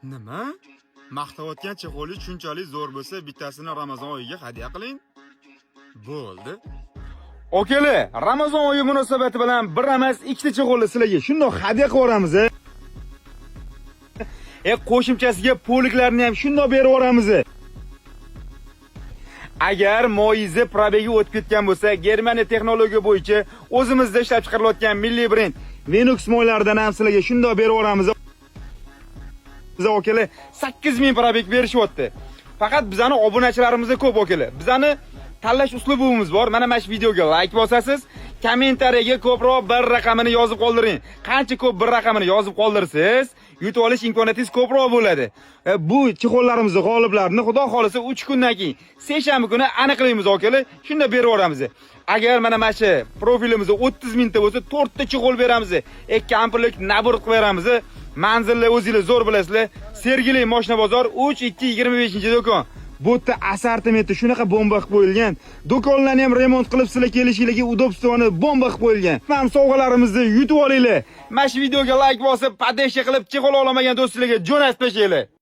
Nima? Maqtayotgan chexoli shunchalik zo'r bo'lsa, bittasini Ramazon oyiga hadya qiling. Bo'ldi. Okalar, Ramazon oyi munosabati bilan bir emas, ikkita chexolni sizlarga shundoq hadya qilib yuboramiz. Qo'shimchasiga poliklarni ham shundoq berib yuboramiz. Agar moyizni probegi o'tib ketgan bo'lsa, Germaniya texnologiya bo'yicha o'zimizda ishlab chiqarilayotgan milliy brend Venux moylaridan ham sizlarga shundoq berib yuboramiz. Biz okalar 8000 probeg berishyapti. Faqat bizani obunachilarimiz ko'p okalar. Bizani tanlash uslubimiz bor. Mana shu videoga like bosasiz, kommentariyaga ko'proq bir raqamini yozib qoldiring. Qancha ko'p bir raqamini yozib qoldirsiz, yutib olish imkoniyatingiz ko'proq bo'ladi. Bu chexollarimizni g'oliblarini xudo xolisa 3 kundan keyin seshanba kuni aniqlaymiz okalar. Shunda berib yuboramiz. Agar mana shu profilimizda 30 mingta bo'lsa, 4 ta chexol beramiz. 2 ampullik nabor qilib beramiz. Manzilni o'zingizlar zo'r bilasizlar. Sergeli Moshina bozor 3225-do'kon. Bu yerda assortimenti shunaqa bomba qilib qo'yilgan. Do'konlarni ham remont qilib sizlar kelishinglarga udobstvoni bomba qilib qo'yilgan. Ham sovg'alarimizni yutib olinglar. Mana shu videoga like bosib, podeshcha qilib chexol olmagan do'stlarga jo'natib tashlaylar.